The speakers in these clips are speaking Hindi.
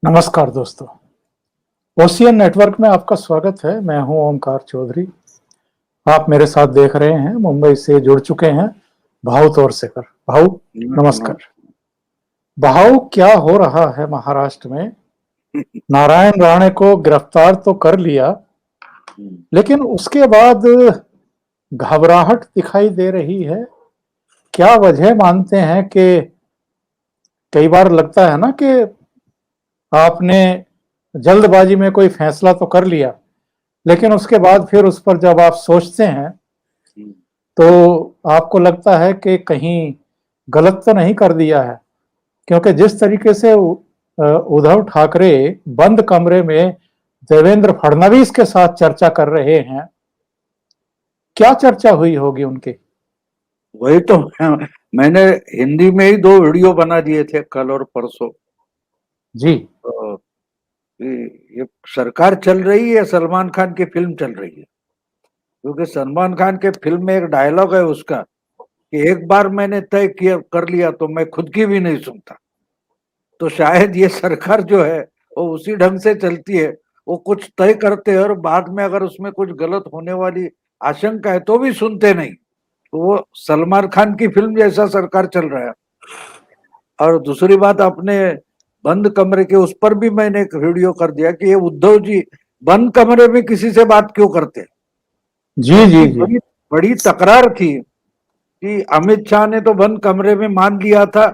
नमस्कार दोस्तों। ओशियन नेटवर्क में आपका स्वागत है। मैं हूं ओमकार चौधरी। आप मेरे साथ देख रहे हैं, मुंबई से जुड़ चुके हैं भाऊ तोरसेकर। भाऊ नमस्कार। भाऊ, क्या हो रहा है महाराष्ट्र में? नारायण राणे को गिरफ्तार तो कर लिया, लेकिन उसके बाद घबराहट दिखाई दे रही है। क्या वजह मानते हैं कि कई बार लगता है ना कि आपने जल्दबाजी में कोई फैसला तो कर लिया, लेकिन उसके बाद फिर उस पर जब आप सोचते हैं तो आपको लगता है कि कहीं गलत तो नहीं कर दिया है। क्योंकि जिस तरीके से उद्धव ठाकरे बंद कमरे में देवेंद्र फडणवीस के साथ चर्चा कर रहे हैं, क्या चर्चा हुई होगी उनकी? वही तो मैंने हिंदी में ही 2 वीडियो बना दिए थे कल और परसों। जी। तो ये सरकार चल रही है, सलमान खान की फिल्म चल रही है। क्योंकि सलमान खान के फिल्म में एक डायलॉग है उसका कि एक बार मैंने तय किया कर लिया तो मैं खुद की भी नहीं सुनता। तो शायद ये सरकार जो है वो उसी ढंग से चलती है। वो कुछ तय करते हैं और बाद में अगर उसमें कुछ गलत होने वाली आशंका है तो भी सुनते नहीं। तो वो सलमान खान की फिल्म जैसा सरकार चल रहा है। और दूसरी बात, आपने बंद कमरे के उस पर भी मैंने एक वीडियो कर दिया कि ये उद्धव जी बंद कमरे में किसी से बात क्यों करते। जी जी उनकी जी। बड़ी बड़ी तकरार थी कि अमित शाह ने तो बंद कमरे में मान लिया था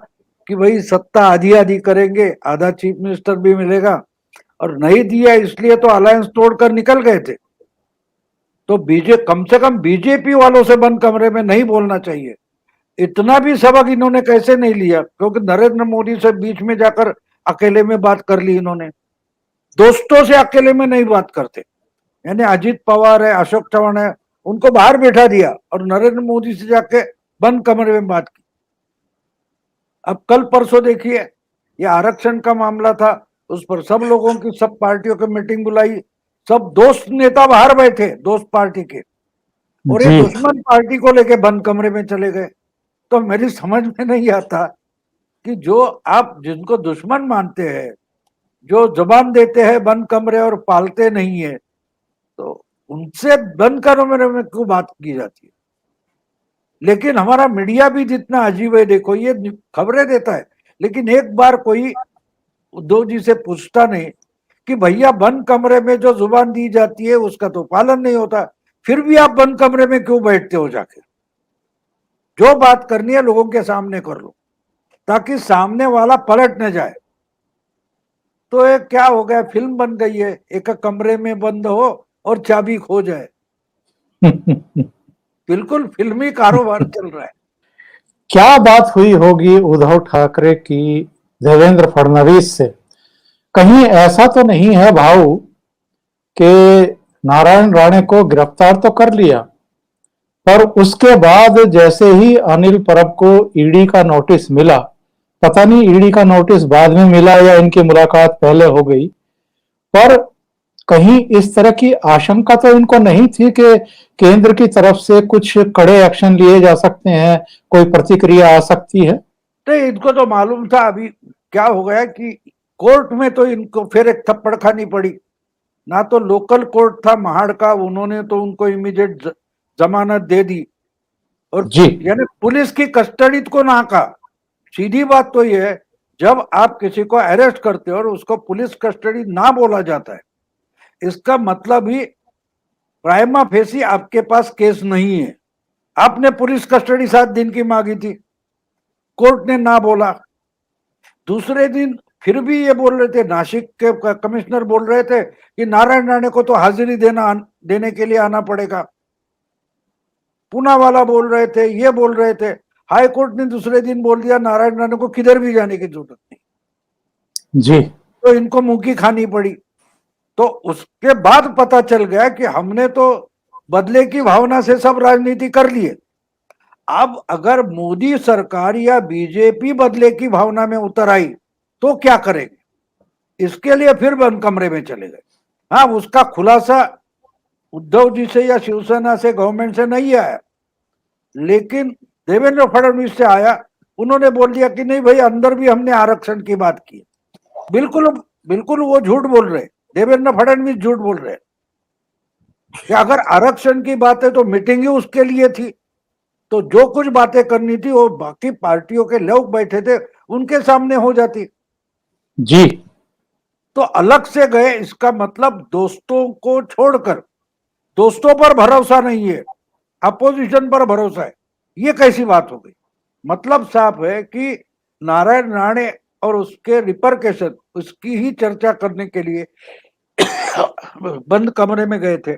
कि भाई सत्ता आधी आधी करेंगे, आधा चीफ मिनिस्टर भी मिलेगा, और नहीं दिया इसलिए तो अलायंस तोड़कर निकल गए थे। तो कम से कम बीजेपी वालों से बंद कमरे में नहीं बोलना चाहिए। इतना भी सबक इन्होंने कैसे नहीं लिया? क्योंकि नरेंद्र मोदी से बीच में जाकर अकेले में बात कर ली इन्होंने। दोस्तों से अकेले में नहीं बात करते। यानी अजीत पवार है, अशोक चौहान है, उनको बाहर बैठा दिया और नरेंद्र मोदी से जाके बंद कमरे में बात की। अब कल परसों देखिए, ये आरक्षण का मामला था, उस पर सब लोगों की, सब पार्टियों की मीटिंग बुलाई, सब दोस्त नेता बाहर बैठे, दोस्त पार्टी के, और ये जी दुश्मन पार्टी को लेके बंद कमरे में चले गए। तो मेरी समझ में नहीं आता कि जो आप जिनको दुश्मन मानते हैं, जो जबान देते हैं बंद कमरे और पालते नहीं है, तो उनसे बंद कमरे में क्यों बात की जाती है? लेकिन हमारा मीडिया भी जितना अजीब है, देखो ये खबरें देता है, लेकिन एक बार कोई उद्धव जी से पूछता नहीं कि भैया बंद कमरे में जो जुबान दी जाती है उसका तो पालन नहीं होता, फिर भी आप बंद कमरे में क्यों बैठते हो? जाके जो बात करनी है लोगों के सामने कर लो, ताकि सामने वाला पलट न जाए। तो ये क्या हो गया, फिल्म बन गई है, एक कमरे में बंद हो और चाबी खो जाए। बिल्कुल फिल्मी कारोबार चल रहा है। क्या बात हुई होगी उद्धव ठाकरे की देवेंद्र फडणवीस से? कहीं ऐसा तो नहीं है भाऊ कि नारायण राणे को गिरफ्तार तो कर लिया, पर उसके बाद जैसे ही अनिल परब को ईडी का नोटिस मिला, पता नहीं ईडी का नोटिस बाद में मिला या इनकी मुलाकात पहले हो गई, पर कहीं इस तरह की आशंका तो इनको नहीं थी कि केंद्र की तरफ से कुछ कड़े एक्शन लिए जा सकते हैं, कोई प्रतिक्रिया आ सकती है? तो इनको तो मालूम था। अभी क्या हो गया कि कोर्ट में तो इनको फिर एक थप्पड़ खानी पड़ी ना। तो लोकल कोर्ट था महाड़ का, उन्होंने तो उनको इमीडिएट जमानत दे दी, और जी यानी पुलिस की कस्टडी को ना कहा। सीधी बात तो ये है, जब आप किसी को अरेस्ट करते हो और उसको पुलिस कस्टडी ना बोला जाता है, इसका मतलब ही प्राइमा फेसी आपके पास केस नहीं है। आपने पुलिस कस्टडी 7 दिन की मांगी थी, कोर्ट ने ना बोला। दूसरे दिन फिर भी ये बोल रहे थे, नासिक के कमिश्नर बोल रहे थे कि नारायण राणे को तो हाजिरी देने के लिए आना पड़ेगा। पूना वाला बोल रहे थे, ये बोल रहे थे। हाई कोर्ट ने दूसरे दिन बोल दिया नारायण राणे को किधर भी जाने की जरूरत नहीं। जी। तो इनको मुंह की खानी पड़ी। तो उसके बाद पता चल गया कि हमने तो बदले की भावना से सब राजनीति कर लिए। अब अगर मोदी सरकार या बीजेपी बदले की भावना में उतर आई तो क्या करेंगे? इसके लिए फिर बंद कमरे में चले गए। हाँ, उसका खुलासा उद्धव जी से या शिवसेना से, गवर्नमेंट से नहीं आया, लेकिन देवेंद्र फडणवीस से आया। उन्होंने बोल दिया कि नहीं भाई, अंदर भी हमने आरक्षण की बात की। बिल्कुल बिल्कुल वो झूठ बोल रहे, देवेंद्र फडणवीस झूठ बोल रहे कि अगर आरक्षण की बात है तो मीटिंग ही उसके लिए थी, तो जो कुछ बातें करनी थी वो बाकी पार्टियों के लोग बैठे थे उनके सामने हो जाती। जी। तो अलग से गए, इसका मतलब दोस्तों को छोड़कर, दोस्तों पर भरोसा नहीं है, अपोजिशन पर भरोसा है, ये कैसी बात हो गई? मतलब साफ है कि नारायण राणे और उसके रिपरकेशन, उसकी ही चर्चा करने के लिए बंद कमरे में गए थे।